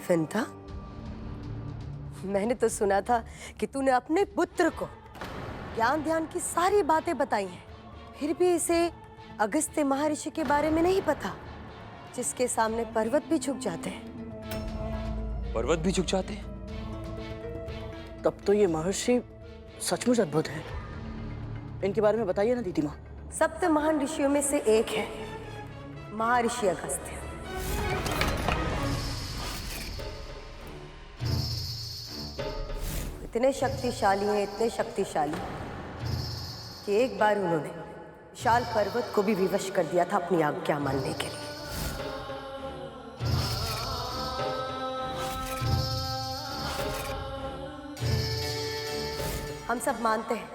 विंता, मैंने तो सुना था कि तूने अपने पुत्र को ज्ञान ध्यान की सारी बातें बताई हैं, फिर भी इसे अगस्त्य महर्षि के बारे में नहीं पता, जिसके सामने पर्वत भी झुक जाते हैं। पर्वत भी झुक जाते हैं? तब तो ये महर्षि सचमुच अद्भुत है। इनके बारे में बताइए ना दीदी माँ। सप्त महान ऋषियों में से एक है महर्षि अगस्त्य। इतने शक्तिशाली हैं, इतने शक्तिशाली कि एक बार उन्होंने विशाल पर्वत को भी विवश कर दिया था अपनी आज्ञा मानने के लिए। हम सब मानते हैं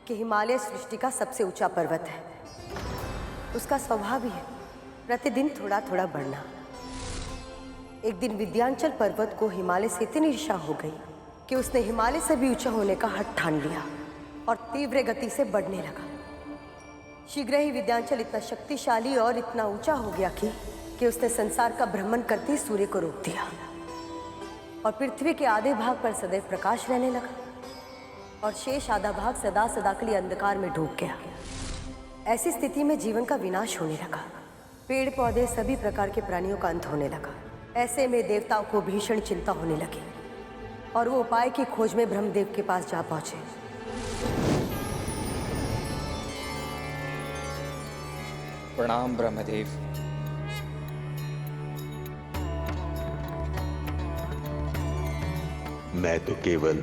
कि हिमालय सृष्टि का सबसे ऊंचा पर्वत है। उसका स्वभाव ही है प्रतिदिन थोड़ा थोड़ा बढ़ना। एक दिन विंध्याचल पर्वत को हिमालय से इतनी ईर्ष्या हो गई कि उसने हिमालय से भी ऊंचा होने का हठ ठान लिया और तीव्र गति से बढ़ने लगा। शीघ्र ही विंध्याचल इतना शक्तिशाली और इतना ऊंचा हो गया कि उसने संसार का भ्रमण करते ही सूर्य को रोक दिया और पृथ्वी के आधे भाग पर सदैव प्रकाश रहने लगा और शेष आधा भाग सदा सदा के लिए अंधकार में डूब गया। ऐसी स्थिति में जीवन का विनाश होने लगा। पेड़ पौधे सभी प्रकार के प्राणियों का अंत होने लगा। ऐसे में देवताओं को भीषण चिंता होने लगी और वो उपाय की खोज में ब्रह्मदेव के पास जा पहुंचे। प्रणाम ब्रह्मदेव। मैं तो केवल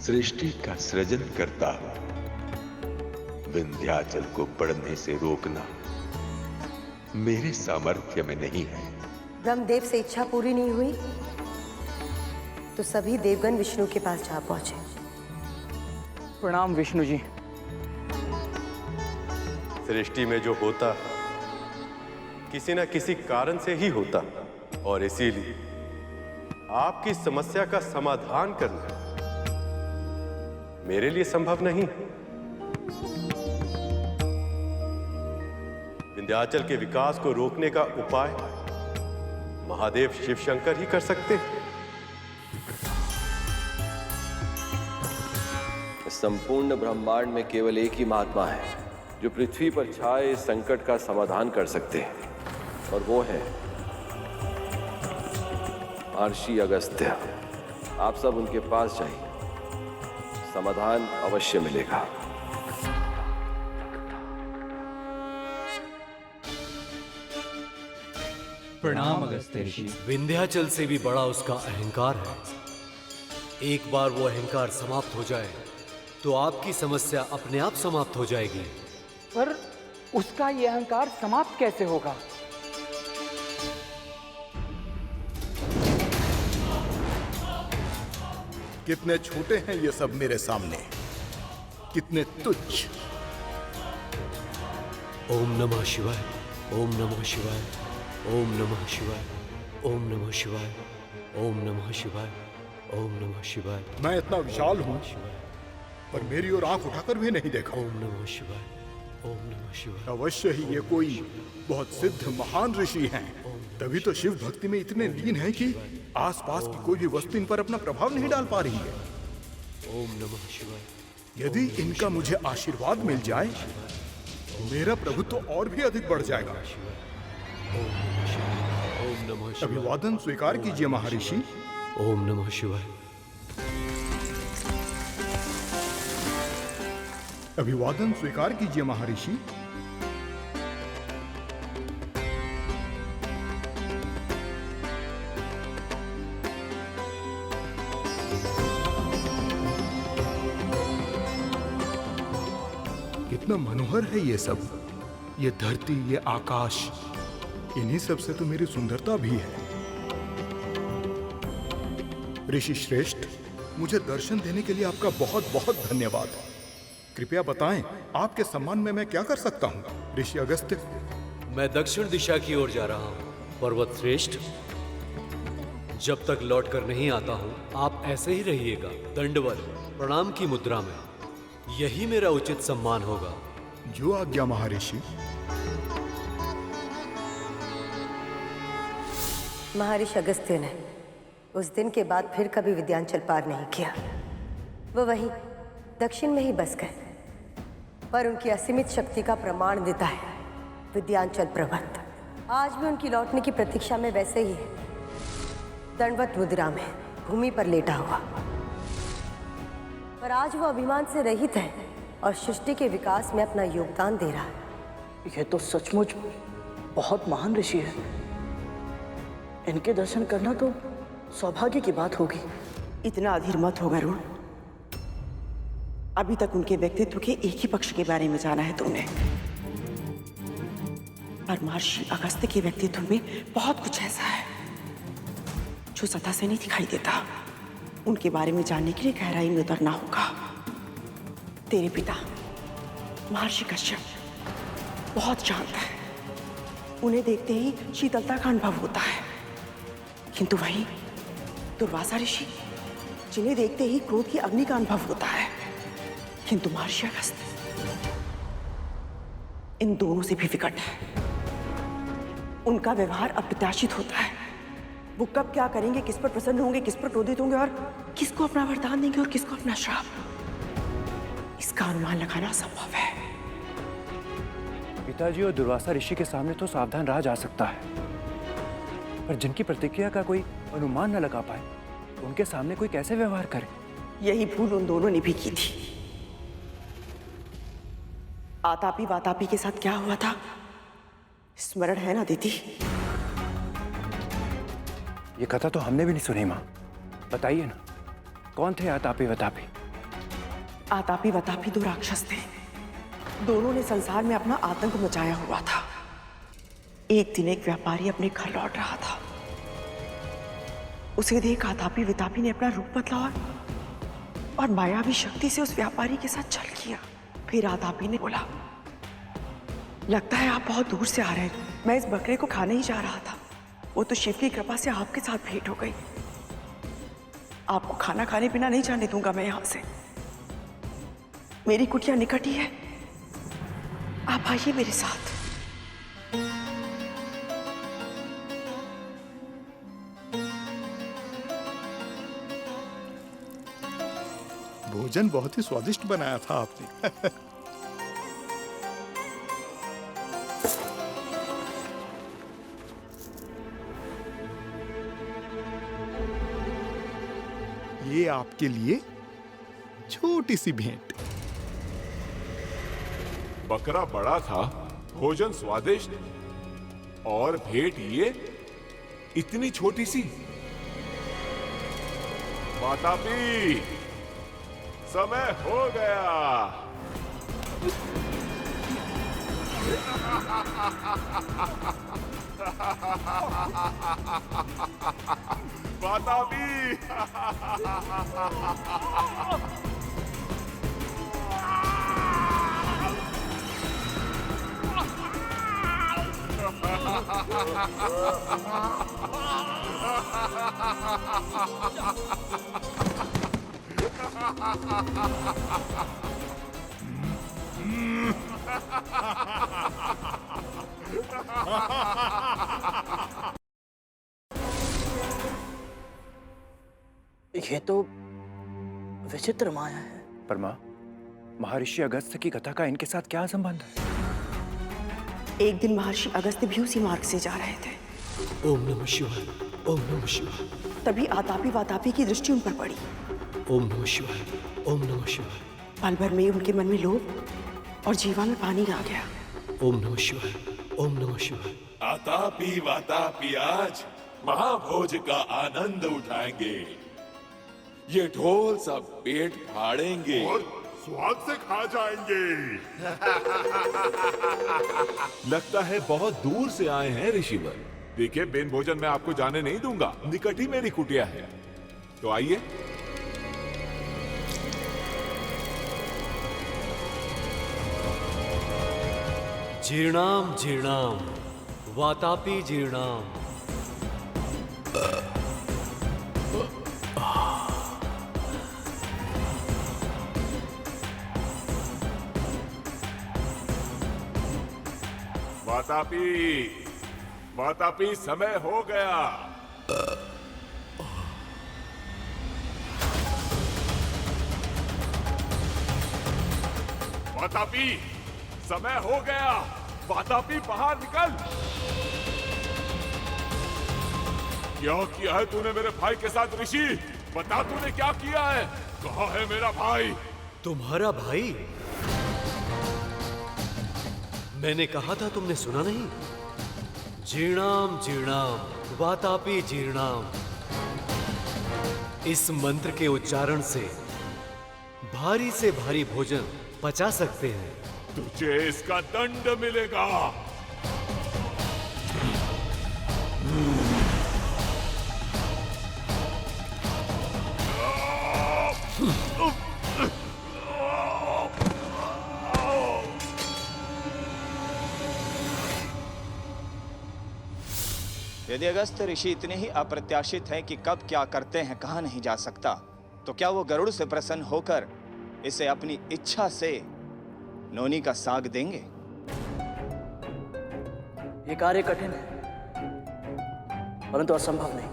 सृष्टि का सृजन करता हूं। विंध्याचल को बढ़ने से रोकना मेरे सामर्थ्य में नहीं है। ब्रह्मदेव से इच्छा पूरी नहीं हुई तो सभी देवगण विष्णु के पास जा पहुंचे। प्रणाम विष्णु जी। सृष्टि में जो होता किसी न किसी कारण से ही होता और इसीलिए आपकी समस्या का समाधान करना मेरे लिए संभव नहीं। विंध्याचल के विकास को रोकने का उपाय महादेव शिव शंकर ही कर सकते हैं। संपूर्ण ब्रह्मांड में केवल एक ही महात्मा है जो पृथ्वी पर छाए इस संकट का समाधान कर सकते हैं और वो है महर्षि अगस्त्य। आप सब उनके पास जाइए, समाधान अवश्य मिलेगा। प्रणाम अगस्त्य ऋषि। विंध्याचल से भी बड़ा उसका अहंकार है। एक बार वो अहंकार समाप्त हो जाए तो आपकी समस्या अपने आप समाप्त हो जाएगी। पर उसका ये अहंकार समाप्त कैसे होगा? कितने छोटे हैं ये सब मेरे सामने, कितने तुच्छ। ओम नमः शिवाय, ओम नमः शिवाय, ओम नमः शिवाय, ओम नमः शिवाय, ओम नमः शिवाय, ओम नमः शिवाय। मैं इतना विशाल हूं पर मेरी ओर आंख उठाकर भी नहीं देखा। ओम नमः शिवाय, ओम नमः शिवाय। अवश्य ही ये कोई बहुत सिद्ध महान ऋषि हैं, तभी तो शिव भक्ति में इतने लीन हैं कि आसपास की कोई भी वस्तु इन पर अपना प्रभाव नहीं डाल पा रही है। ओम नमः शिवाय। यदि इनका मुझे आशीर्वाद मिल जाए मेरा प्रभुत्व और भी अधिक बढ़ जाएगा। ओम नमः शिवाय। अभिवादन स्वीकार कीजिए महर्षि। ओम नमः शिवाय। अभिवादन स्वीकार कीजिए महर्षि। कितना मनोहर है ये सब, ये धरती, ये आकाश, इन्हीं सब से तो मेरी सुंदरता भी है। ऋषि श्रेष्ठ, मुझे दर्शन देने के लिए आपका बहुत बहुत धन्यवाद। कृपया बताएं, आपके सम्मान में मैं क्या कर सकता हूं? ऋषि अगस्त्य। मैं दक्षिण दिशा की ओर जा रहा हूं। पर्वत श्रेष्ठ, जब तक लौट कर नहीं आता हूं आप ऐसे ही रहिएगा, दंडवत प्रणाम की मुद्रा में। यही मेरा उचित सम्मान होगा। जो आज्ञा महर्षि। महर्षि अगस्त्य ने उस दिन के बाद फिर कभी विद्यांचल पार नहीं किया। वो वहीं दक्षिण में ही बस गए, पर उनकी असीमित शक्ति का प्रमाण देता है विद्यांचल पर्वत आज भी उनकी लौटने की प्रतीक्षा में वैसे ही है, दंडवत मुद्रा में भूमि पर लेटा हुआ। पर आज वो अभिमान से रहित है और सृष्टि के विकास में अपना योगदान दे रहा है। ये तो सचमुच बहुत महान ऋषि है। इनके दर्शन करना तो सौभाग्य की बात होगी। इतना अधीर मत हो गरुण। अभी तक उनके व्यक्तित्व के एक ही पक्ष के बारे में जाना है तुमने, पर महर्षि अगस्त्य के व्यक्तित्व में बहुत कुछ ऐसा है जो सतह से नहीं दिखाई देता। उनके बारे में जानने के लिए गहराई में उतरना होगा। तेरे पिता महर्षि कश्यप बहुत शांत है, उन्हें देखते ही शीतलता का अनुभव होता है, किंतु वहीं दुर्वासा ऋषि, जिन्हें देखते ही क्रोध की अग्नि का अनुभव होता है, किंतु महर्षि अगस्त्य इन दोनों से भी विकट है। उनका व्यवहार अप्रत्याशित होता है। वो कब क्या करेंगे, किस पर प्रसन्न होंगे, किस पर क्रोधित होंगे और किसको अपना वरदान देंगे और किसको अपना श्राप, इसका अनुमान लगाना असंभव है। पिताजी और दुर्वासा ऋषि के सामने तो सावधान रहा जा सकता है, पर जिनकी प्रतिक्रिया का कोई अनुमान न लगा पाए, उनके सामने कोई कैसे व्यवहार करे? यही भूल उन दोनों ने भी की थी। आतापी वातापी के साथ क्या हुआ था, स्मरण है ना दीदी? ये कथा तो हमने भी नहीं सुनी माँ, बताइए ना, कौन थे आतापी वतापी? आतापी वतापी दो राक्षस थे। दोनों ने संसार में अपना आतंक मचाया हुआ था। एक दिन एक व्यापारी अपने घर लौट रहा था। उसे देख आतापी वितापी ने अपना रूप बदला और मायावी शक्ति से उस व्यापारी के साथ छल किया। फिर आतापी ने बोला, लगता है आप बहुत दूर से आ रहे हैं। मैं इस बकरे को खाने ही जा रहा था, वो तो शिव की कृपा से आपके साथ भेंट हो गई। आपको खाना खाने पीना नहीं जाने दूंगा मैं यहां से। मेरी कुटिया निकट ही है, आप आइए मेरे साथ। भोजन बहुत ही स्वादिष्ट बनाया था आपने। ये आपके लिए छोटी सी भेंट। बकरा बड़ा था, भोजन स्वादिष्ट, और भेंट ये इतनी छोटी सी। वातापी, समय हो गया। वातापी। ये तो विचित्र माया है। पर माँ, महर्षि अगस्त्य की कथा का इनके साथ क्या संबंध है? एक दिन महर्षि अगस्त्य भी उसी मार्ग से जा रहे थे। ओम नमः शिवाय, ओम नमः शिवाय। तभी आतापी वातापी की दृष्टि उन पर पड़ी। ओम नमः शिवाय, ओम नमः शिवाय। पल भर में उनके मन में लोभ और जीवा में पानी आ गया। ओम नमः शिवाय, ओम नमः शिवाय। आतापी वातापी आज महाभोज का आनंद उठाएंगे। ये ढोल सब पेट फाड़ेंगे और स्वाद से खा जाएंगे। लगता है बहुत दूर से आए हैं ऋषिवर। देखिए, बिन भोजन मैं आपको जाने नहीं दूंगा, निकट ही मेरी कुटिया है, तो आइए। जीर्णाम जीर्णाम वातापी जीर्णाम। वातापी, वातापी, समय हो गया। वातापी, समय हो गया। वातापी, बाहर निकल। क्या किया है तूने मेरे भाई के साथ ऋषि? बता तूने क्या किया है? कहाँ है मेरा भाई? तुम्हारा भाई? मैंने कहा था, तुमने सुना नहीं? जीर्णाम जीर्णाम वातापी जीर्णाम। इस मंत्र के उच्चारण से भारी से भारी भोजन पचा सकते हैं। तुझे इसका दंड मिलेगा। यदि अगस्त ऋषि इतने ही अप्रत्याशित हैं कि कब क्या करते हैं कहा नहीं जा सकता, तो क्या वो गरुड़ से प्रसन्न होकर इसे अपनी इच्छा से नोनी का साग देंगे? ये कार्य कठिन है, परंतु असंभव नहीं।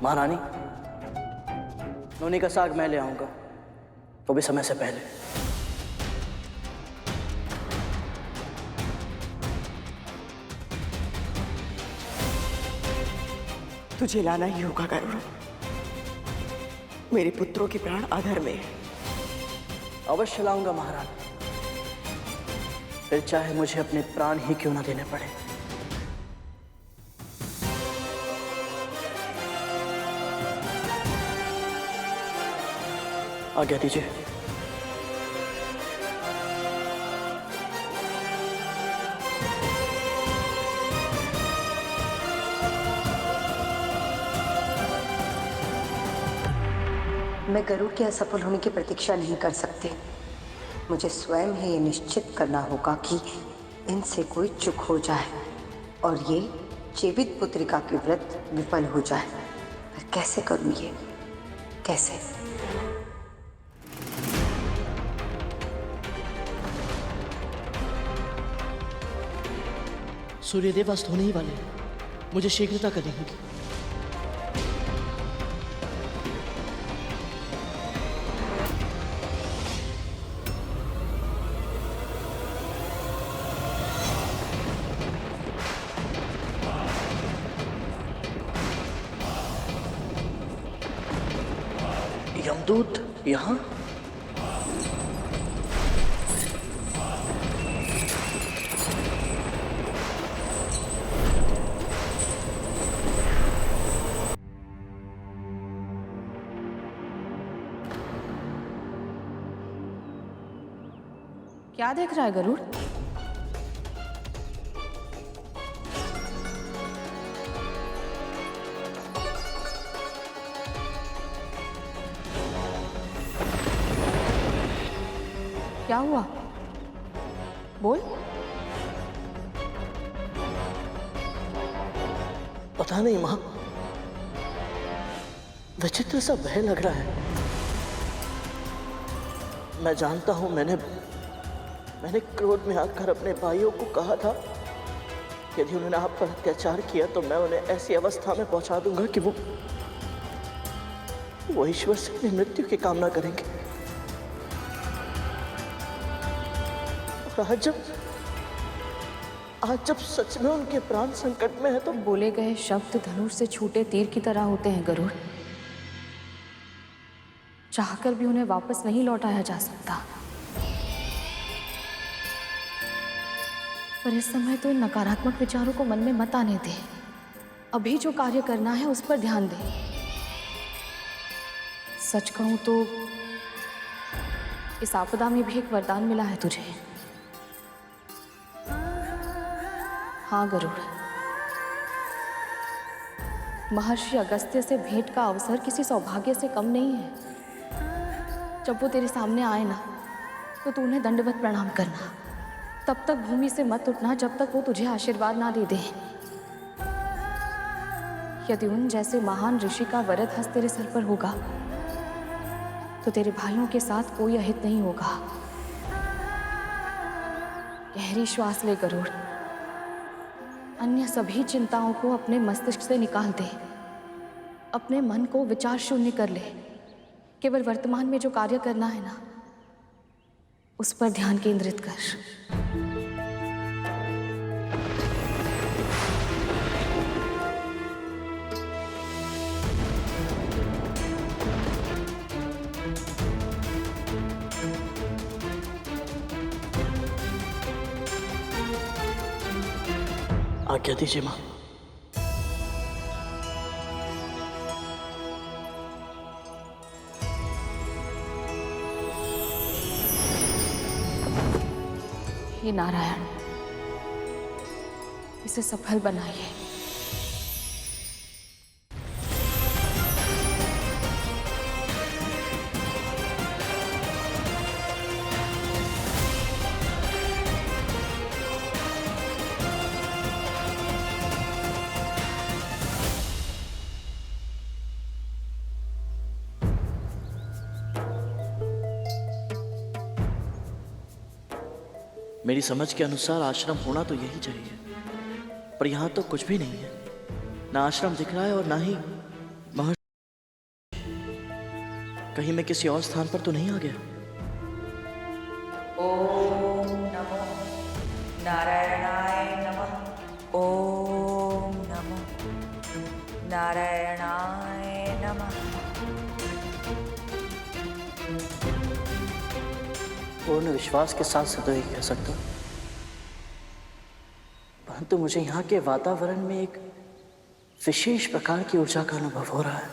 महारानी, नोनी का साग मैं ले आऊंगा, वो भी समय से पहले। तुझे लाना ही होगा गरुड़। मेरे पुत्रों के प्राण आधर में है। अवश्य लाऊंगा महारानी, फिर चाहे मुझे अपने प्राण ही क्यों ना देने पड़े। आज्ञा दीजिए। मैं गरुड़ के असफल होने की प्रतीक्षा नहीं कर सकती। मुझे स्वयं ही ये निश्चित करना होगा कि इनसे कोई चूक हो जाए और ये जीवित पुत्रिका के व्रत विफल हो जाए। मैं कैसे करूं ये? कैसे? सूर्यदेव अस्त होने ही वाले हैं, मुझे शीघ्रता करनी होगी। यमदूत यहाँ? क्या देख रहा है गरुड़? क्या हुआ? बोल। पता नहीं मां, विचित्र सा भय लग रहा है। मैं जानता हूं, मैंने क्रोध में आकर अपने भाइयों को कहा था यदि उन्होंने आप पर अत्याचार किया तो मैं उन्हें ऐसी अवस्था में पहुंचा दूंगा कि वो ईश्वर से अपनी मृत्यु की कामना करेंगे। और आज जब सच में उनके प्राण संकट में है तो बोले गए शब्द धनुष से छूटे तीर की तरह होते हैं गरुड़। चाहकर भी उन्हें वापस नहीं लौटाया जा सकता। पर इस समय तो इन नकारात्मक विचारों को मन में मत आने दे। अभी जो कार्य करना है उस पर ध्यान दे। सच कहूं तो इस आपदा में भी एक वरदान मिला है तुझे। हाँ गरुड़, महर्षि अगस्त्य से भेंट का अवसर किसी सौभाग्य से कम नहीं है। जब वो तेरे सामने आए ना तो तू उन्हें दंडवत प्रणाम करना। तब तक भूमि से मत उठना जब तक वो तुझे आशीर्वाद ना दे दे। यदि उन जैसे महान ऋषि का वरद हस्त तेरे सिर पर होगा तो तेरे भाइयों के साथ कोई अहित नहीं होगा। गहरी श्वास ले गरुड़, अन्य सभी चिंताओं को अपने मस्तिष्क से निकाल दे। अपने मन को विचार शून्य कर ले। केवल वर्तमान में जो कार्य करना है ना, उस पर ध्यान केंद्रित कर। आज्ञा दीजिए माँ। हे नारायण, इसे सफल बनाइए। मेरी समझ के अनुसार आश्रम होना तो यही चाहिए, पर यहाँ तो कुछ भी नहीं है। ना आश्रम दिख रहा है और ना ही महर्षि। कहीं मैं किसी और स्थान पर तो नहीं आ गया? ओम नमो नारायणाय नमः। ओम नमो नारायणाय नमः। पूर्ण विश्वास के साथ से तो ये कह सकता हूं, परंतु मुझे यहाँ के वातावरण में एक विशेष प्रकार की ऊर्जा का अनुभव हो रहा है।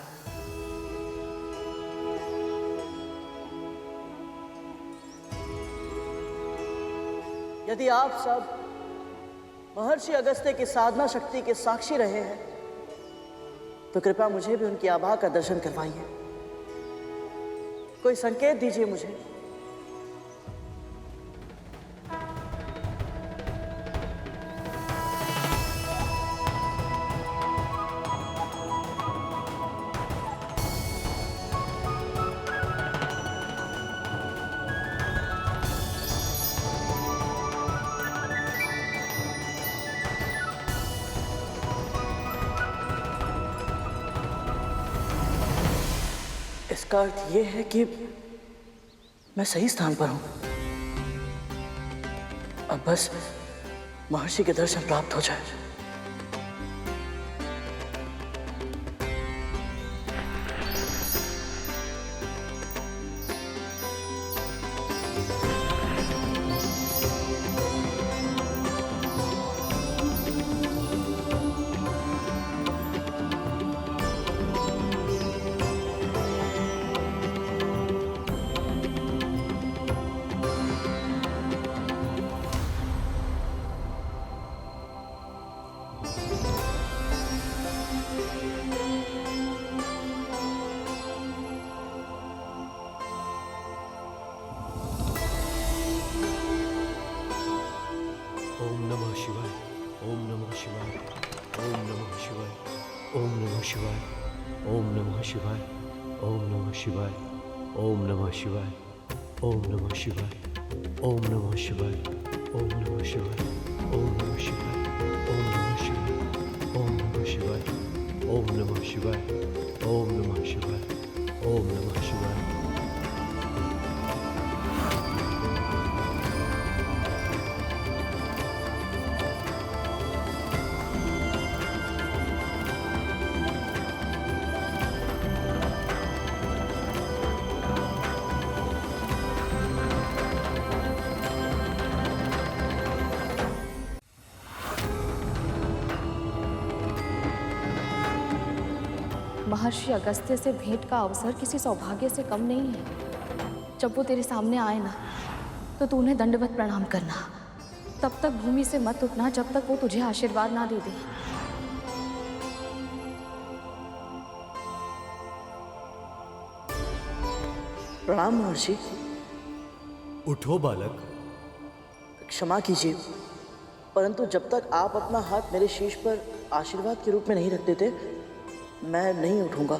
यदि आप सब महर्षि अगस्त्य की साधना शक्ति के साक्षी रहे हैं, तो कृपया मुझे भी उनकी आभा का दर्शन करवाइए। कोई संकेत दीजिए मुझे। इसका अर्थ यह है कि मैं सही स्थान पर हूं। अब बस महर्षि के दर्शन प्राप्त हो जाए। ओम नमः शिवाय। ओम नमः शिवाय। ओम नमः शिवाय। ओम नमः शिवाय। ओम नमः शिवाय। ओम नमः शिवाय। ओम नमः शिवाय। ओम नमः शिवाय। ओम नमः शिवाय। ओम नमः शिवाय। ओम नमः शिवाय। ओम नमः शिवाय। ओम नमः शिवाय। ओम नमः शिवाय। ओम नमः शिवाय। महर्षि अगस्त्य से भेंट का अवसर किसी सौभाग्य से कम नहीं है। जब वो तेरे सामने आए ना, तो तू उन्हें दंडवत प्रणाम करना। तब तक भूमि से मत उठना जब तक वो तुझे आशीर्वाद ना दे दे। प्रणाम महर्षि। उठो बालक। क्षमा कीजिए, परंतु जब तक आप अपना हाथ मेरे शीश पर आशीर्वाद के रूप में नहीं रख देते, मैं नहीं उठूंगा।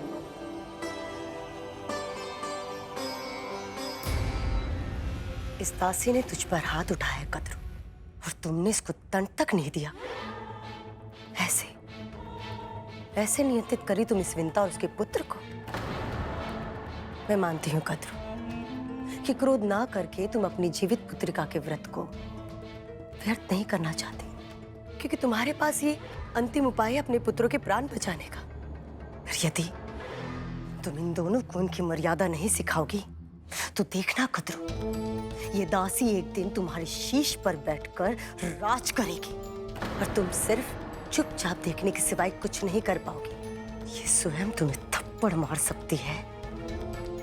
इस दासी ने तुझ पर हाथ उठाया कद्रू, और तुमने इसको तन तक नहीं दिया। ऐसे नियंत्रित करी तुम इस विंता और उसके पुत्र को। मैं मानती हूँ कद्रू कि क्रोध ना करके तुम अपनी जीवित पुत्रिका के व्रत को व्यर्थ नहीं करना चाहती, क्योंकि तुम्हारे पास ये अंतिम उपाय है अपने पुत्रों के प्राण बचाने का। फिर यदि तुम इन दोनों को उनकी मर्यादा नहीं सिखाओगी तो देखना कद्रू, ये दासी एक दिन तुम्हारे शीश पर बैठकर राज करेगी और तुम सिर्फ चुपचाप देखने के सिवाय कुछ नहीं कर पाओगी। ये स्वयं तुम्हें थप्पड़ मार सकती है।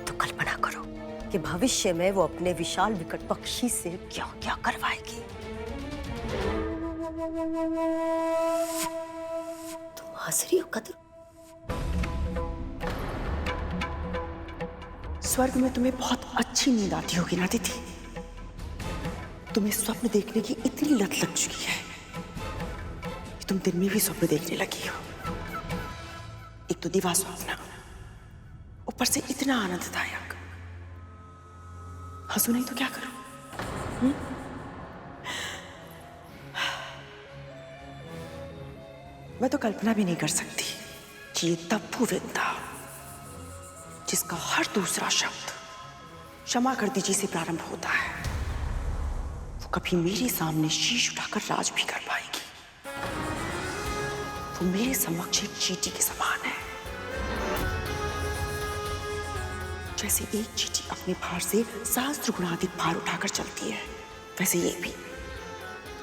तो कल्पना करो कि भविष्य में वो अपने विशाल विकट पक्षी से क्या क्या करवाएगी। तुम हंस रही हो कद्रू? स्वर्ग में तुम्हें बहुत अच्छी नींद आती होगी ना दीदी। तुम्हें स्वप्न देखने की इतनी लत लग चुकी है कि तुम दिन में भी स्वप्न देखने लगी हो। एक तो दिवा स्वप्न, ऊपर से इतना आनंददायक। हंसू नहीं तो क्या करूं? मैं तो कल्पना भी नहीं कर सकती कि ये तब्बू विंता, जिसका हर दूसरा शब्द क्षमा कर दीजिए से प्रारंभ होता है, वो कभी मेरे सामने शीश उठाकर राज भी कर पाएगी। वो मेरे समक्ष एक चींटी के समान है। जैसे एक चींटी अपने भार से सहस्त्र गुना अधिक भार उठाकर चलती है, वैसे ये भी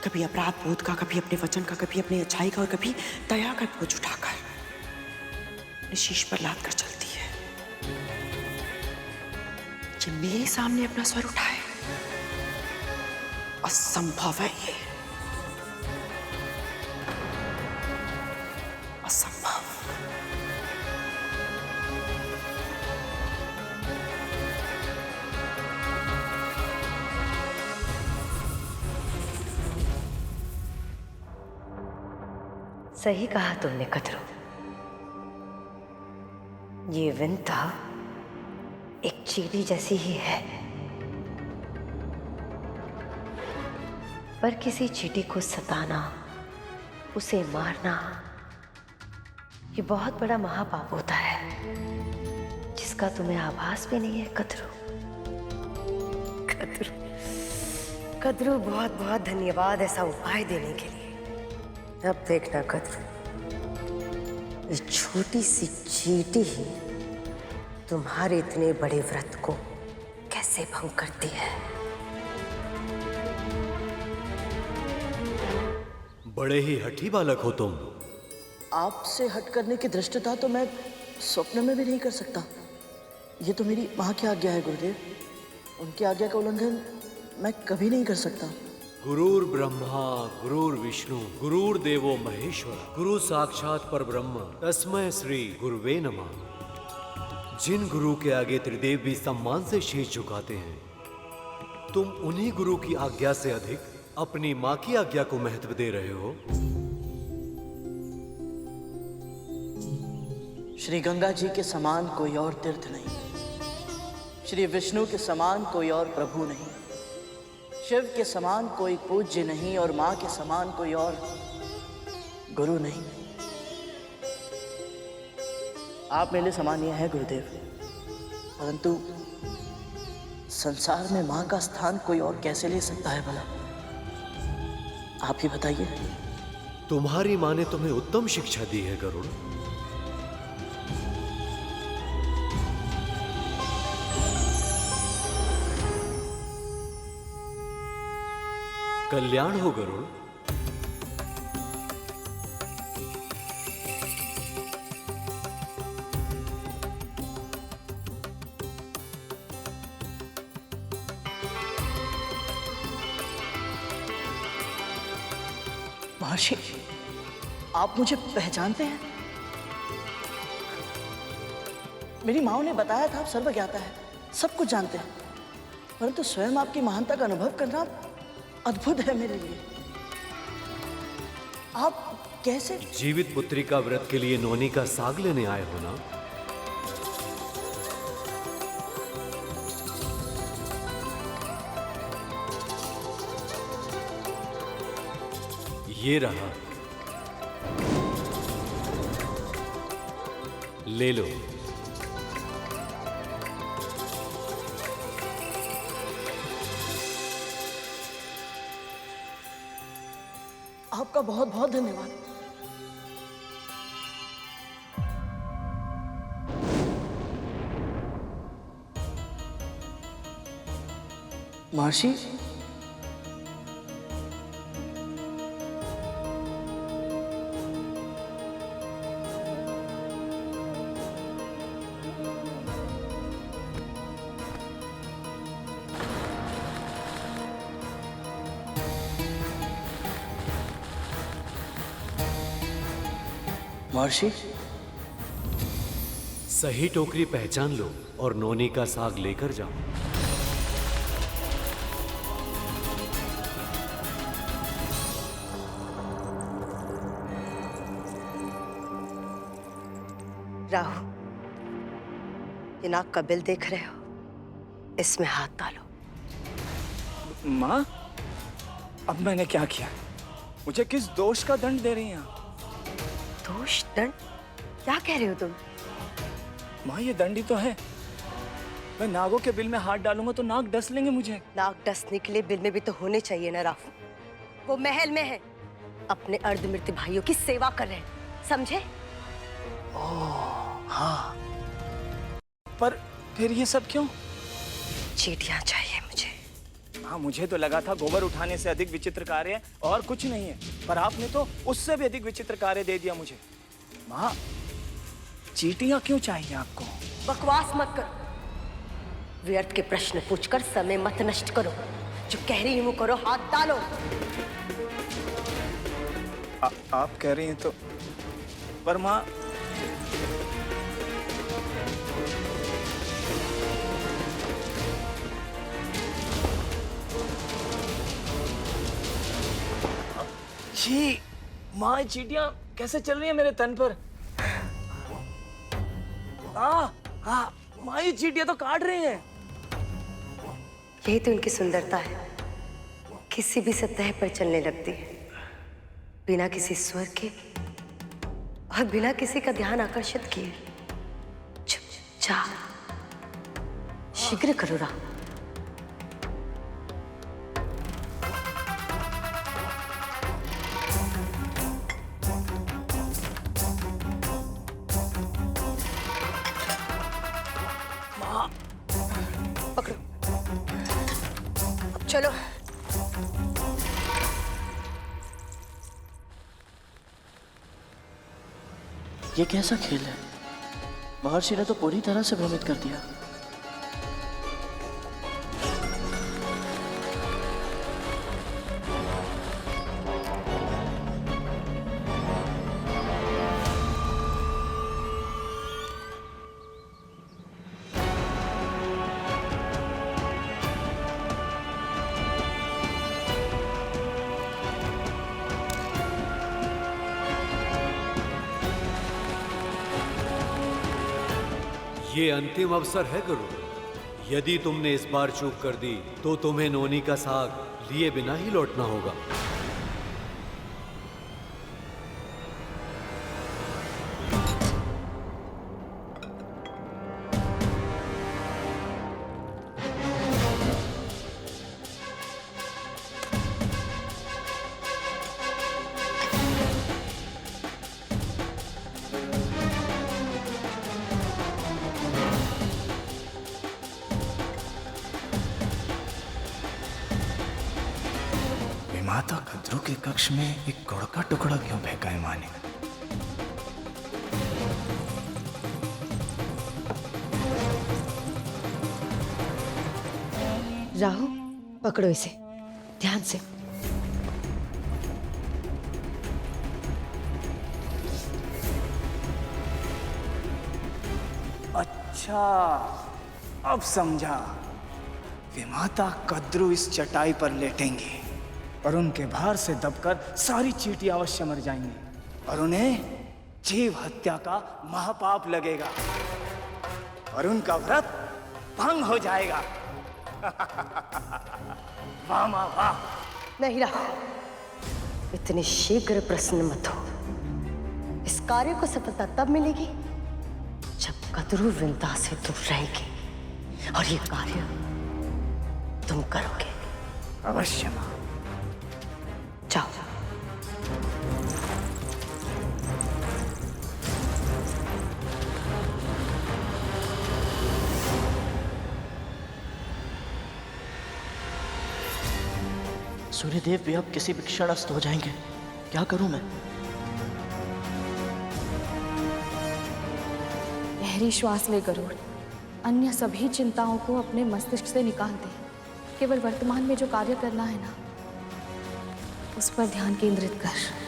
कभी अपराध बोध का, कभी अपने वचन का, कभी अपनी अच्छाई का और कभी दया का बोझ उठाकर अपने शीश पर लाद कर चलती है। कि मेरे सामने अपना स्वर उठाए, असंभव है ये, असंभव। सही कहा तुमने कद्रू। ये विंता एक चींटी जैसी ही है, पर किसी चींटी को सताना, उसे मारना, ये बहुत बड़ा महापाप होता है, जिसका तुम्हें आभास भी नहीं है कद्रू। कद्रू, कद्रू, बहुत बहुत धन्यवाद ऐसा उपाय देने के लिए। अब देखना कद्रू, ये छोटी सी चींटी ही तुम्हारे इतने बड़े व्रत को कैसे भंग करती है। बड़े ही हठी बालक हो तुम। आपसे हट करने की धृष्टता तो मैं स्वप्न में भी नहीं कर सकता। ये तो मेरी माँ की आज्ञा है गुरुदेव। उनकी आज्ञा का उल्लंघन मैं कभी नहीं कर सकता। गुरुर ब्रह्मा गुरुर विष्णु गुरुर देवो महेश्वर गुरु साक्षात परब्रह्म तस्मै श्री गुरुवे नमः। जिन गुरु के आगे त्रिदेव भी सम्मान से शीश झुकाते हैं, तुम उन्हीं गुरु की आज्ञा से अधिक अपनी माँ की आज्ञा को महत्व दे रहे हो। श्री गंगा जी के समान कोई और तीर्थ नहीं, श्री विष्णु के समान कोई और प्रभु नहीं, शिव के समान कोई पूज्य नहीं और माँ के समान कोई और गुरु नहीं। आप मेरे समान ये है गुरुदेव, परंतु संसार में माँ का स्थान कोई और कैसे ले सकता है भला? आप ही बताइए। तुम्हारी माँ ने तुम्हें उत्तम शिक्षा दी है गरुड़। कल्याण हो गरुड़। महर्षि, आप मुझे पहचानते हैं? मेरी माँ ने बताया था आप सर्वज्ञाता है, सब कुछ जानते हैं, परंतु स्वयं आपकी महानता का अनुभव करना अद्भुत है मेरे लिए। आप कैसे? जीवित पुत्री का व्रत के लिए नौनी का साग लेने आए हो ना? ये रहा। ले लो। आपका बहुत बहुत धन्यवाद। महर्षि, महर्षि, सही टोकरी पहचान लो और नोनी का साग लेकर जाओ। राहु, ये नाक का बिल देख रहे हो, इसमें हाथ डालो। माँ, अब मैंने क्या किया? मुझे किस दोष का दंड दे रही हैं आप? दोष, दंड? क्या कह रहे हो तुम? माँ, ये दंड ही तो है। मैं नागों के बिल में हाथ डालूंगा तो नाग डस लेंगे मुझे। नाक डसने के लिए बिल में भी तो होने चाहिए ना राहु। वो महल में है, अपने अर्धमृत्यु भाइयों की सेवा कर रहे हैं, समझे? हाँ, पर फिर ये सब क्यों? चींटियां चाहिए मुझे। हाँ, मुझे तो लगा था गोबर उठाने से अधिक विचित्र कार्य है और कुछ नहीं है, पर आपने तो उससे भी अधिक विचित्र कार्य दे दिया मुझे। माँ, चींटियां क्यों चाहिए आपको? बकवास मत करो, व्यर्थ के प्रश्न पूछकर समय मत नष्ट करो। जो कह रही हूँ करो, हाथ डालो। आप कह रही हैं तो, पर माँ, जी, माँ, चींटियां कैसे चल रही है मेरे तन पर? माँ, ये चींटियां तो काट रही हैं। यही तो उनकी सुंदरता है, किसी भी सतह पर चलने लगती है, बिना किसी स्वर के और बिना किसी का ध्यान आकर्षित किए। चुपचाप शीघ्र करो राम। पकड़ो, अब चलो। ये कैसा खेल है? महर्षि ने तो पूरी तरह से भ्रमित कर दिया। ये अंतिम अवसर है गुरु। यदि तुमने इस बार चूक कर दी तो तुम्हें नोनी का साग लिए बिना ही लौटना होगा। माता कद्रू के कक्ष में एक गुड़ का टुकड़ा क्यों फेंका है माँ ने? राहु, पकड़ो इसे ध्यान से। अच्छा, अब समझा। विमाता कद्रू इस चटाई पर लेटेंगे और उनके भार से दबकर सारी चींटियां अवश्य मर जाएंगी और उन्हें जीव हत्या का महापाप लगेगा और उनका व्रत भंग हो जाएगा। वाह माँ वाह। नहीं राहु, इतने शीघ्र प्रसन्न मत हो। इस कार्य को सफलता तब मिलेगी कद्रू वृंदा से दूर रहेगी और ये कार्य तुम करोगे। अवश्य मां। जाओ। सूर्यदेव भी अब किसी भी क्षण अस्त हो जाएंगे। क्या करूं मैं? गहरी श्वास ले गरुड़। अन्य सभी चिंताओं को अपने मस्तिष्क से निकाल दे। केवल वर्तमान में जो कार्य करना है ना, उस पर ध्यान केंद्रित कर।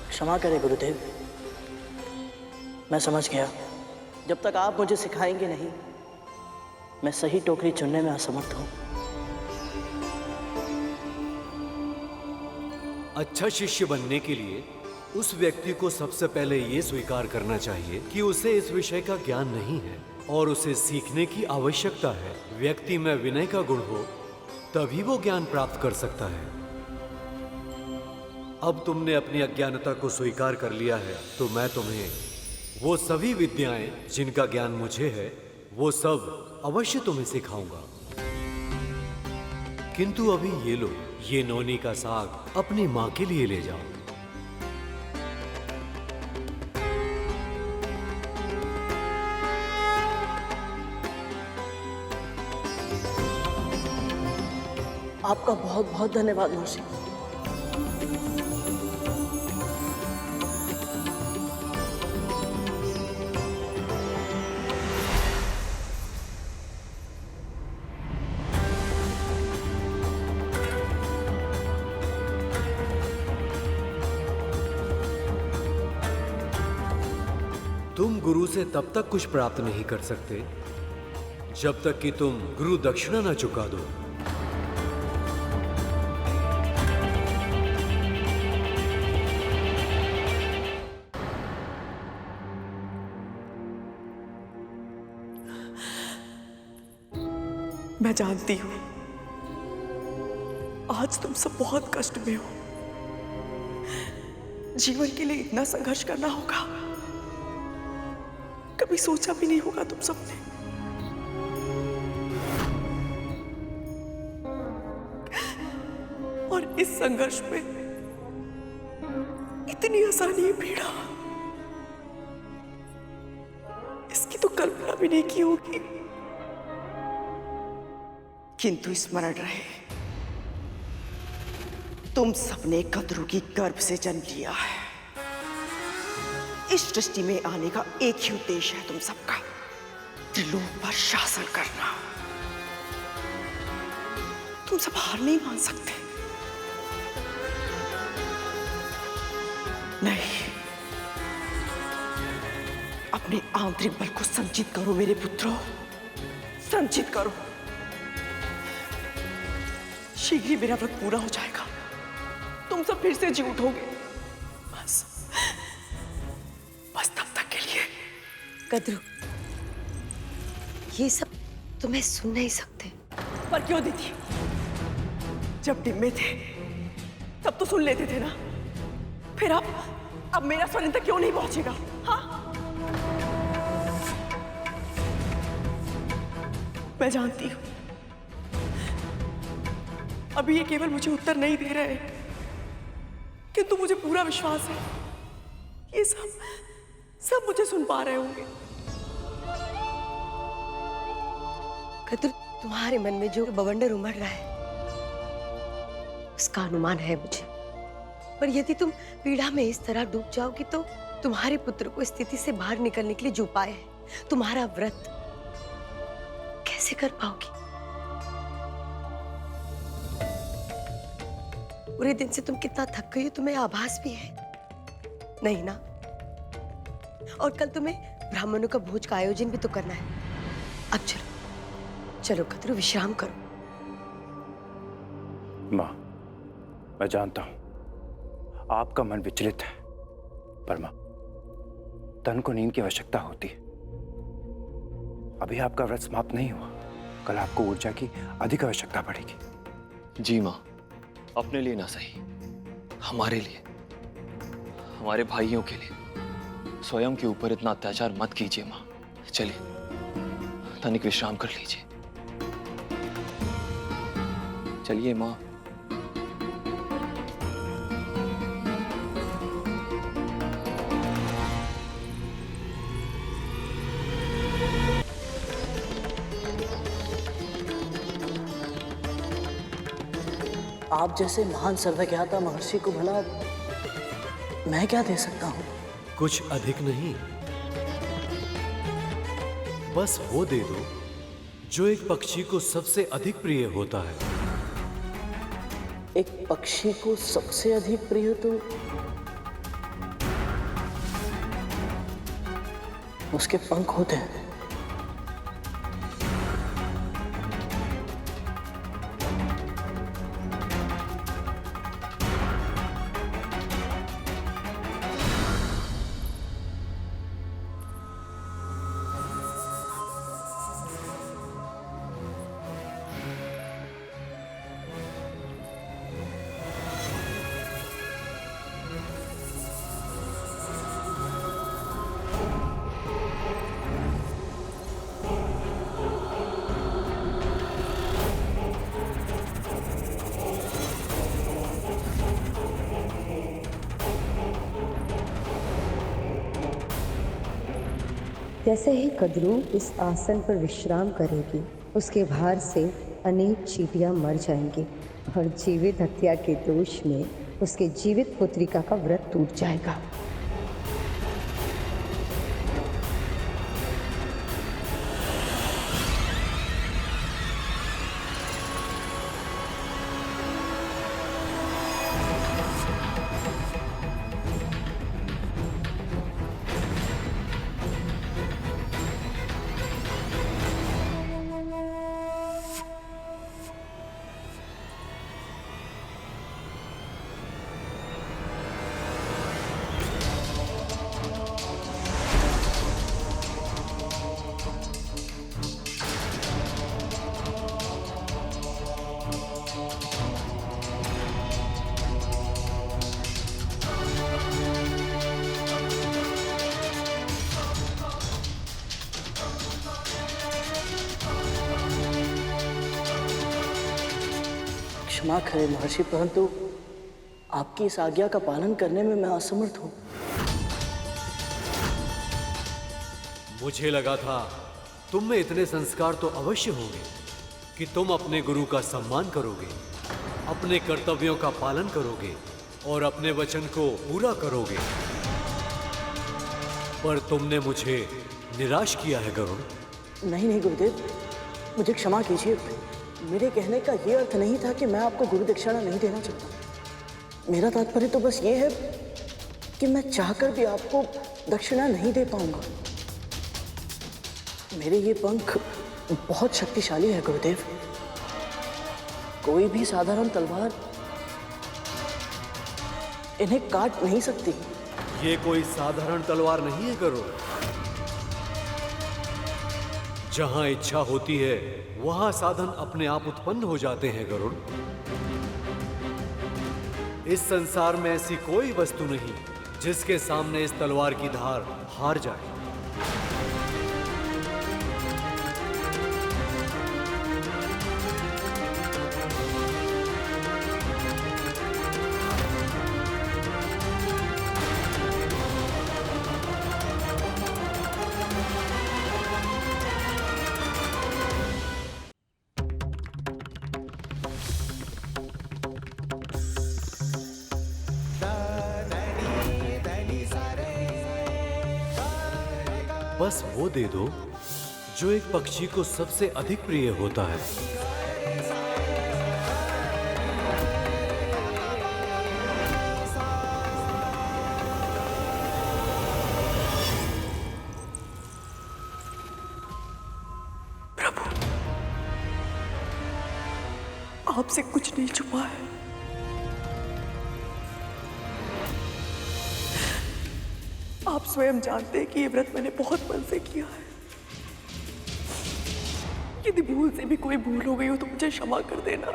क्षमा करें गुरुदेव, मैं समझ गया। जब तक आप मुझे सिखाएंगे नहीं, मैं सही टोकरी चुनने में असमर्थ हूं। अच्छा शिष्य बनने के लिए उस व्यक्ति को सबसे पहले ये स्वीकार करना चाहिए कि उसे इस विषय का ज्ञान नहीं है और उसे सीखने की आवश्यकता है। व्यक्ति में विनय का गुण हो तभी वो ज्ञान प्राप्त कर सकता है। अब तुमने अपनी अज्ञानता को स्वीकार कर लिया है, तो मैं तुम्हें वो सभी विद्याएं जिनका ज्ञान मुझे है, वो सब अवश्य तुम्हें सिखाऊंगा। किंतु अभी ये लो, ये नौनी का साग अपनी मां के लिए ले जाओ। आपका बहुत बहुत धन्यवाद मौसी। तुम गुरु से तब तक कुछ प्राप्त नहीं कर सकते जब तक कि तुम गुरु दक्षिणा न चुका दो। मैं जानती हूं आज तुम सब बहुत कष्ट में हो। जीवन के लिए इतना संघर्ष करना होगा, कभी सोचा भी नहीं होगा तुम सबने। और इस संघर्ष में इतनी आसानी पीड़ा, इसकी तो कल्पना भी नहीं की होगी। किंतु स्मरण रहे, तुम सबने कद्रू की गर्भ से जन्म लिया है। इस सृष्टि में आने का एक ही उद्देश्य है तुम सबका, त्रिलोक पर शासन करना। तुम सब हार नहीं मान सकते। नहीं, अपने आंतरिक बल को संचित करो मेरे पुत्रों, संचित करो। शीघ्र ही मेरा व्रत पूरा हो जाएगा, तुम सब फिर से जी उठोगे। बस तब तक के लिए। कद्रू, ये सब तुम्हें सुन नहीं सकते। पर क्यों दीदी? जब डिम्बे थे तब तो सुन लेते थे ना। फिर अब मेरा स्वर इन तक क्यों नहीं पहुंचेगा? हाँ, मैं जानती हूं अभी ये केवल मुझे उत्तर नहीं दे रहे, किंतु मुझे पूरा विश्वास है ये सब मुझे सुन पा रहे होंगे। कद्रू, तुम्हारे मन में जो बवंडर उमड़ रहा है उसका अनुमान है मुझे, पर यदि तुम पीड़ा में इस तरह डूब जाओगी तो तुम्हारे पुत्र को स्थिति से बाहर निकलने के लिए जो उपाय है, तुम्हारा व्रत कैसे कर पाओगी? पूरे दिन से तुम कितना थक गई हो, तुम्हें आभास भी है नहीं ना? और कल तुम्हें ब्राह्मणों का भोज का आयोजन भी तो करना है। अब चलो चलो कद्रू, विश्राम करो। माँ, मैं जानता हूं आपका मन विचलित है, पर माँ, तन को नींद की आवश्यकता होती है। अभी आपका व्रत समाप्त नहीं हुआ, कल आपको ऊर्जा की अधिक आवश्यकता पड़ेगी। जी माँ, अपने लिए ना सही, हमारे लिए, हमारे भाइयों के लिए स्वयं के ऊपर इतना अत्याचार मत कीजिए माँ। चलिए तनिक विश्राम कर लीजिए। चलिए माँ। आप जैसे महान सर्वज्ञाता महर्षि को भला मैं क्या दे सकता हूँ? कुछ अधिक नहीं, बस वो दे दो जो एक पक्षी को सबसे अधिक प्रिय होता है। एक पक्षी को सबसे अधिक प्रिय तो उसके पंख होते हैं। जैसे ही कद्रू इस आसन पर विश्राम करेगी, उसके भार से अनेक चींटियां मर जाएंगी और जीवित हत्या के दोष में उसके जीवित पुत्रिका का व्रत टूट जाएगा। क्षमा करें महर्षि, परंतु आपकी इस आज्ञा का पालन करने में मैं असमर्थ हूं। मुझे लगा था तुम में इतने संस्कार तो अवश्य होंगे कि तुम अपने गुरु का सम्मान करोगे, अपने कर्तव्यों का पालन करोगे और अपने वचन को पूरा करोगे, पर तुमने मुझे निराश किया है गरुड़। नहीं नहीं गुरुदेव, मुझे क्षमा कीजिए। मेरे कहने का ये अर्थ नहीं था कि मैं आपको गुरु दक्षिणा नहीं देना चाहता। मेरा तात्पर्य तो बस ये है कि मैं चाहकर भी आपको दक्षिणा नहीं दे पाऊंगा। मेरे ये पंख बहुत शक्तिशाली है गुरुदेव। कोई भी साधारण तलवार इन्हें काट नहीं सकती। ये कोई साधारण तलवार नहीं है गरुड़। जहां इच्छा होती है वहां साधन अपने आप उत्पन्न हो जाते हैं गरुड़। इस संसार में ऐसी कोई वस्तु नहीं जिसके सामने इस तलवार की धार हार जाए। बस वो दे दो जो एक पक्षी को सबसे अधिक प्रिय होता है। आपसे कुछ नहीं छुपा है। आप स्वयं जानते हैं कि ये व्रत मैंने बहुत मन से किया है। यदि भूल से भी कोई भूल हो गई हो तो मुझे क्षमा कर देना।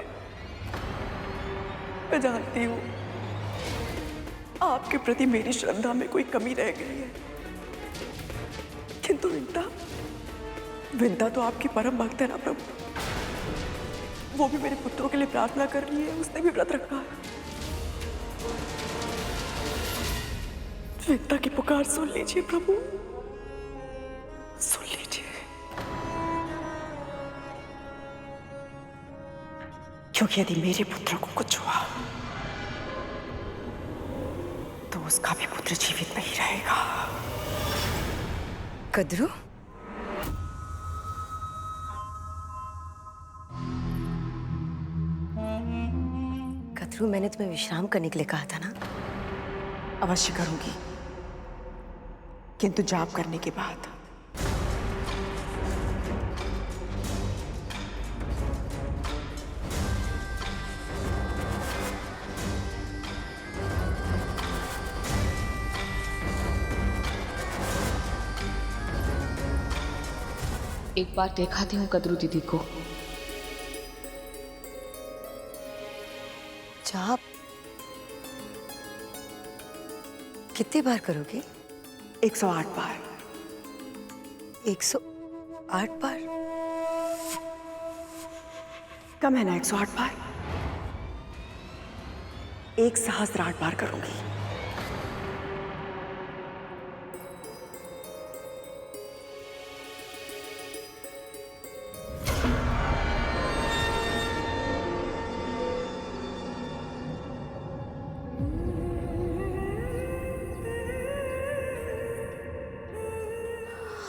मैं जानती हूँ आपके प्रति मेरी श्रद्धा में कोई कमी रह गई है, किंतु विंता तो आपकी परम भक्त है ना प्रभु। वो भी मेरे पुत्रों के लिए प्रार्थना कर रही है, उसने भी व्रत रखा है। विंता की पुकार सुन लीजिए प्रभु, सुन लीजिए। क्योंकि यदि मेरे पुत्रों को कुछ हुआ तो उसका भी पुत्र जीवित नहीं रहेगा। कद्रू, कद्रू, मैंने तुम्हें विश्राम करने के लिए कहा था ना? अवश्य करूंगी, किंतु जाप करने के बाद। एक बार दिखाती हूँ कद्रू दीदी को। जाप कितनी बार करोगे? 108 बार। 108 बार? कम है ना 108 बार? 1008 बार करूंगी।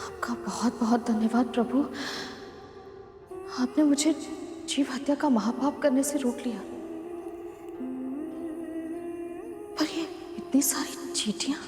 आपका बहुत बहुत धन्यवाद प्रभु। आपने मुझे जीव हत्या का महापाप करने से रोक लिया। पर ये इतनी सारी चींटियां।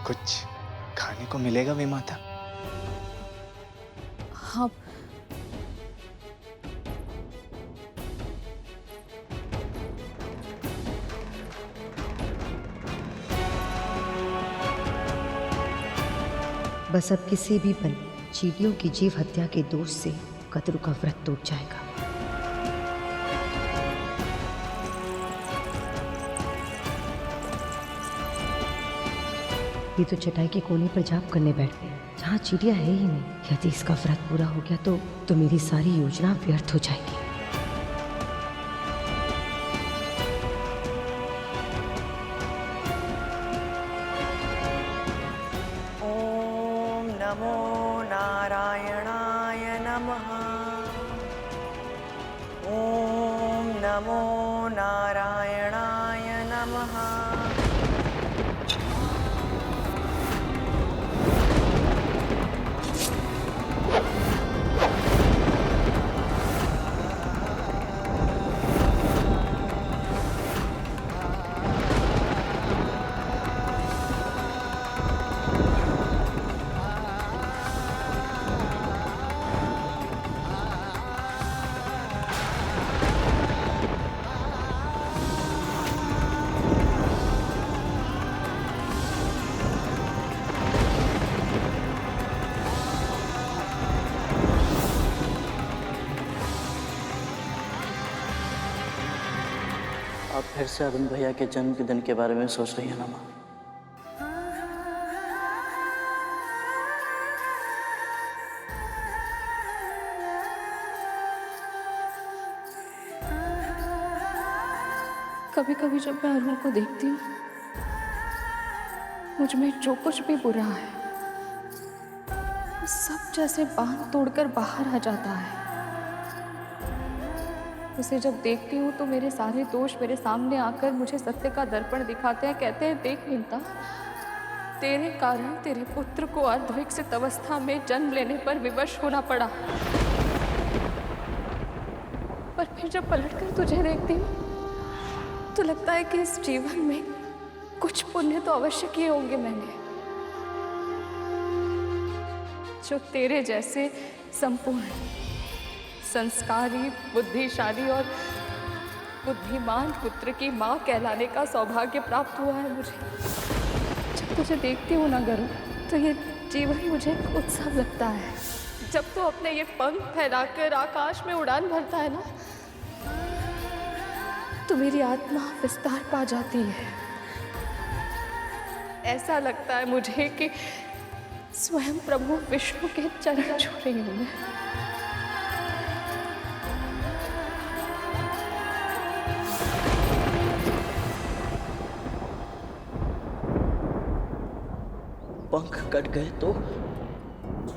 कुछ खाने को मिलेगा वे माता? हाँ, बस अब किसी भी पल चींटियों की जीव हत्या के दोष से कद्रू का व्रत टूट जाएगा। ये तो चटाई के कोने पर जाप करने बैठ गए, जहाँ चींटियां है ही नहीं। यदि इसका व्रत पूरा हो गया तो मेरी सारी योजना व्यर्थ हो जाएगी। ओम नमो नारायणाय नमः। ओम नमो नारायणाय नमः। आप फिर से अरुण भैया के जन्म के दिन के बारे में सोच रही हैं ना माँ? कभी कभी जब मैं अरुण को देखती हूँ, मुझ में जो कुछ भी बुरा है वो सब जैसे बांध तोड़कर बाहर आ जाता है। उसे जब देखती हूँ तो मेरे सारे दोष मेरे सामने आकर मुझे सत्य का दर्पण दिखाते हैं। कहते हैं, देख विंता, तेरे कारण तेरे पुत्र को अर्धविकसित अवस्था में जन्म लेने पर विवश होना पड़ा। पर फिर जब पलटकर तुझे देखती हूँ तो लगता है कि इस जीवन में कुछ पुण्य तो अवश्य किए होंगे मैंने, जो तेरे जैसे संपूर्ण, संस्कारी, बुद्धिशाली और बुद्धिमान पुत्र की माँ कहलाने का सौभाग्य प्राप्त हुआ है मुझे। जब तुझे देखती हूँ ना गरुड़, तो ये जीवन मुझे एक उत्सव लगता है। जब तो अपने ये पंख फैलाकर आकाश में उड़ान भरता है ना, तो मेरी आत्मा विस्तार पा जाती है। ऐसा लगता है मुझे कि स्वयं प्रभु विष्णु के चरण छू रही हूँ मैं। पंख कट गए तो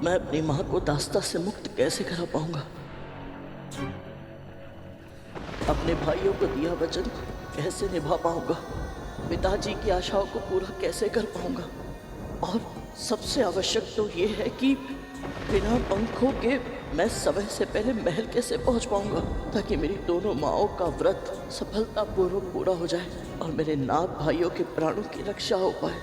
मैं अपनी मां को दास्ता से मुक्त कैसे करा पाऊंगा? अपने भाइयों को दिया वचन कैसे निभा पाऊंगा? पिताजी की आशाओं को पूरा कैसे कर पाऊंगा? और सबसे आवश्यक तो ये है कि बिना पंखों के मैं समय से पहले महल कैसे पहुंच पाऊंगा, ताकि मेरी दोनों माओं का व्रत सफलतापूर्वक पूरा हो जाए और मेरे नाग भाइयों के प्राणों की रक्षा हो पाए।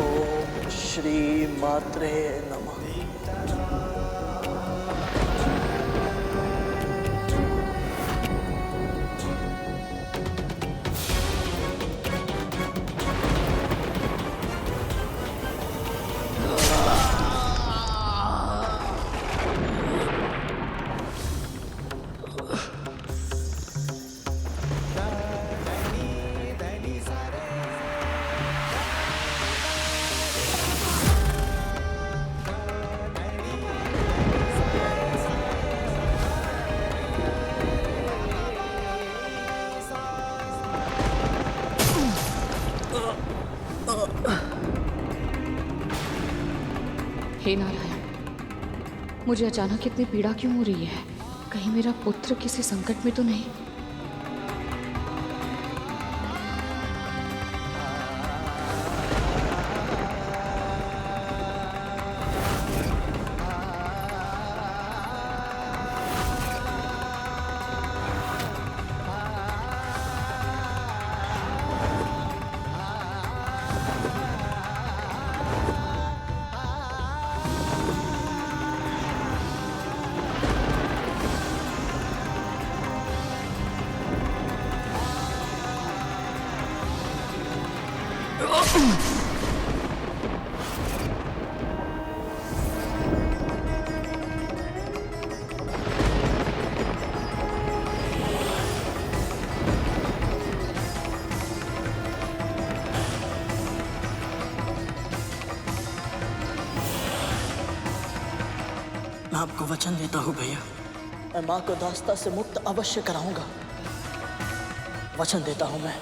ओम श्री मात्रे नमः। हे नारायण, मुझे अचानक इतनी पीड़ा क्यों हो रही है? कहीं मेरा पुत्र किसी संकट में तो नहीं? मैं आपको वचन देता हूँ भैया, मैं माँ को दास्ता से मुक्त अवश्य कराऊंगा। वचन देता हूँ मैं।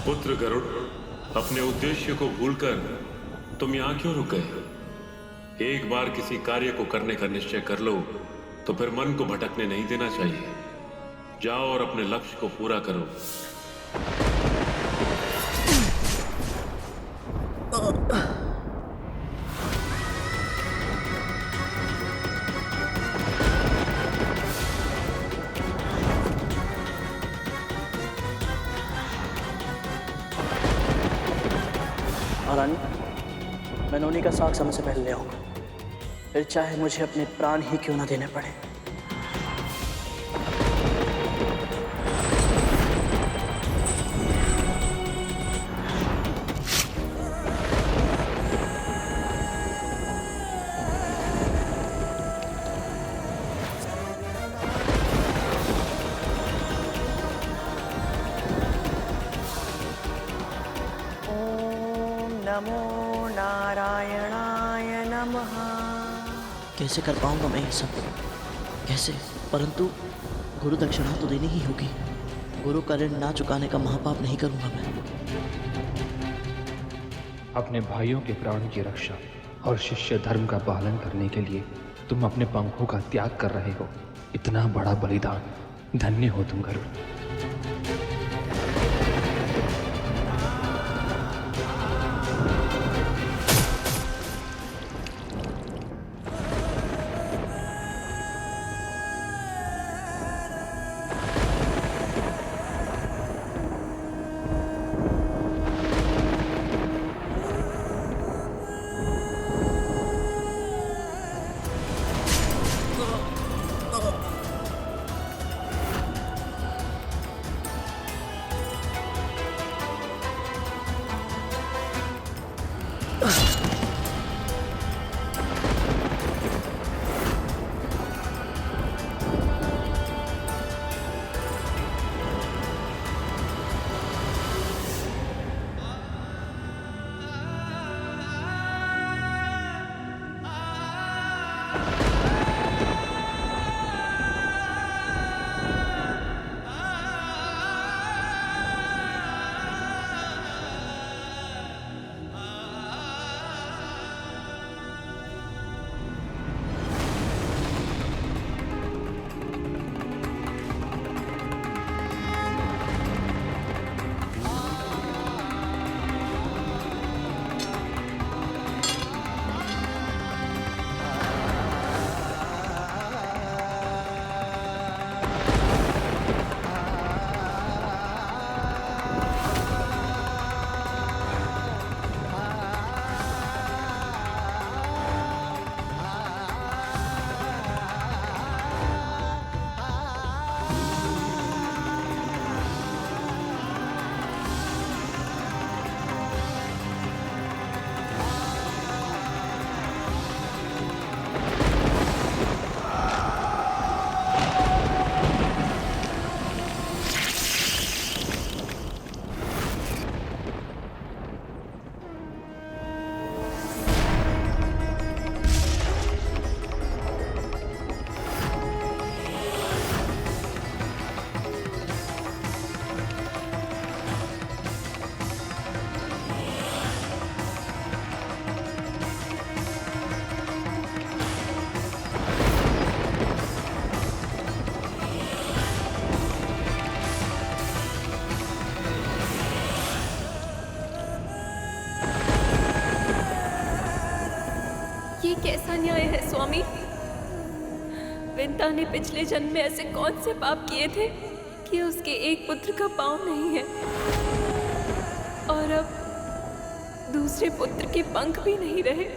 पुत्र गरुड़, अपने उद्देश्य को भूलकर तुम यहाँ क्यों रुक गए? एक बार किसी कार्य को करने का निश्चय कर लो तो फिर मन को भटकने नहीं देना चाहिए। जाओ और अपने लक्ष्य को पूरा करो। महारानी, मैं नोनी का साग समय से पहले ले आऊंगा, फिर चाहे मुझे अपने प्राण ही क्यों ना देने पड़े। नमो नारायणाय नमः। कैसे कर पाऊंगा मैं ये सब? कैसे? परंतु गुरु दक्षिणा तो देनी ही होगी। गुरु का ऋण ना चुकाने का महापाप नहीं करूंगा मैं। अपने भाइयों के प्राणों की रक्षा और शिष्य धर्म का पालन करने के लिए तुम अपने पंखों का त्याग कर रहे हो। इतना बड़ा बलिदान, धन्य हो तुम गरुड़। कैसा न्याय है स्वामी? विंता ने पिछले जन्म में ऐसे कौन से पाप किए थे कि उसके एक पुत्र का पांव नहीं है और अब दूसरे पुत्र के पंख भी नहीं रहे।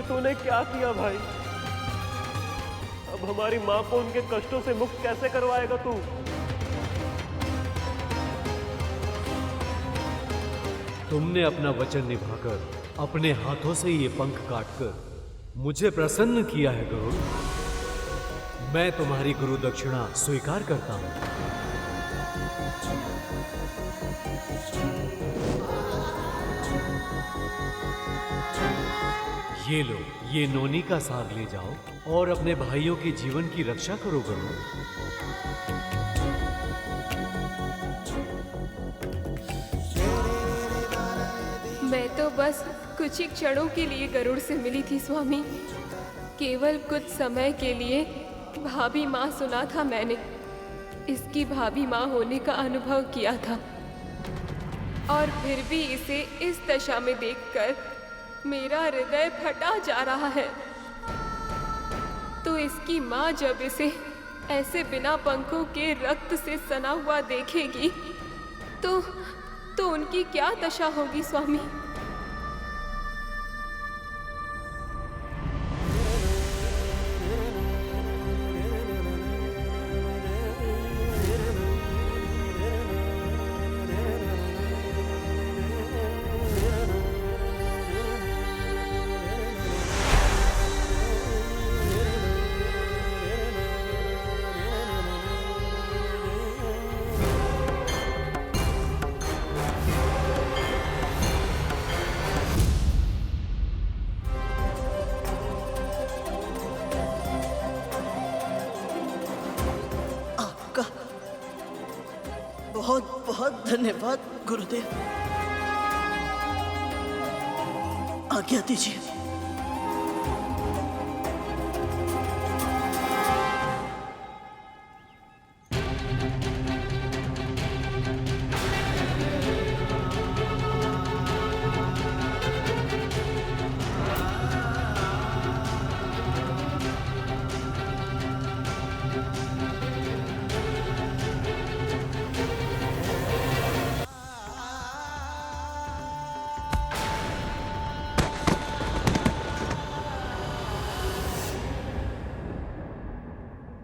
तूने क्या किया भाई? अब हमारी माँ को उनके कष्टों से मुक्त कैसे करवाएगा तू? तुमने अपना वचन निभाकर अपने हाथों से ये पंख काटकर मुझे प्रसन्न किया है गरुड़। मैं तुम्हारी गुरु दक्षिणा स्वीकार करता हूं। ये लो, ये नोनी का साग ले जाओ और अपने भाइयों के जीवन की रक्षा करो गरुड़। मैं तो बस कुछ ही क्षणों के लिए गरुड़ से मिली थी स्वामी। केवल कुछ समय के लिए भाभी माँ सुना था मैंने। इसकी भाभी माँ होने का अनुभव किया था। और फिर भी इसे इस दशा में देखकर मेरा हृदय फटा जा रहा है। तो इसकी माँ जब इसे ऐसे बिना पंखों के रक्त से सना हुआ देखेगी तो उनकी क्या दशा होगी स्वामी? बहुत बहुत धन्यवाद गुरुदेव। आज्ञा दीजिए।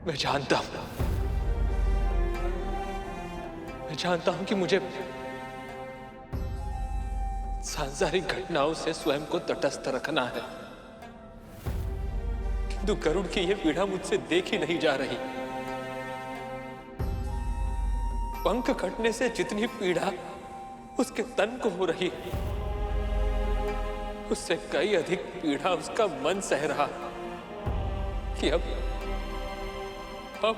मैं जानता हूं कि मुझे सांसारिक घटनाओं से स्वयं को तटस्थ रखना है, किंतु गरुड़ की यह पीड़ा मुझसे देखी नहीं जा रही। पंख कटने से जितनी पीड़ा उसके तन को हो रही है, उससे कई अधिक पीड़ा उसका मन सह रहा कि अब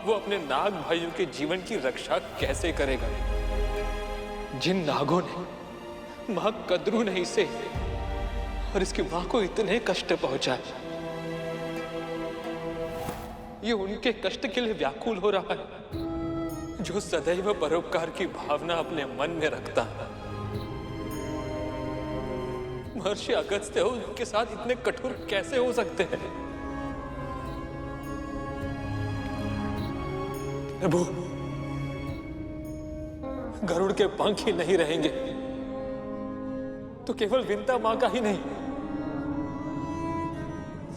वो अपने नाग भाइयों के जीवन की रक्षा कैसे करेगा, जिन नागों ने मां कद्रू ने इसे और इसकी मां को इतने कष्ट पहुंचाए। ये उनके कष्ट के लिए व्याकुल हो रहा है जो सदैव परोपकार की भावना अपने मन में रखता है। महर्षि अगस्त्य उनके साथ इतने कठोर कैसे हो सकते हैं? प्रभु, गरुड़ के पंख ही नहीं रहेंगे तो केवल विंता मां का ही नहीं,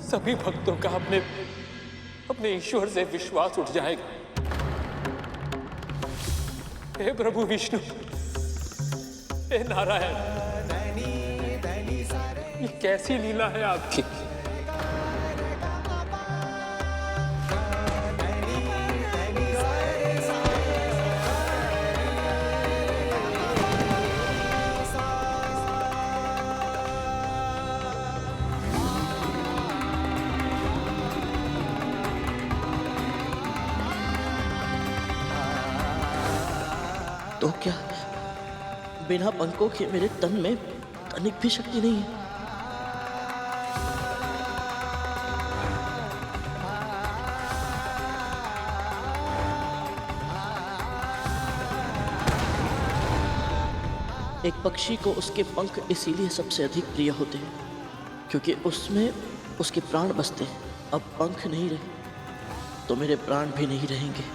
सभी भक्तों का अपने ईश्वर से विश्वास उठ जाएगा। हे प्रभु विष्णु, हे नारायण, ये कैसी लीला है आपकी? तो क्या बिना पंखों के मेरे तन में तनिक भी शक्ति नहीं है? एक पक्षी को उसके पंख इसीलिए सबसे अधिक प्रिय होते हैं क्योंकि उसमें उसके प्राण बसते हैं। अब पंख नहीं रहे तो मेरे प्राण भी नहीं रहेंगे।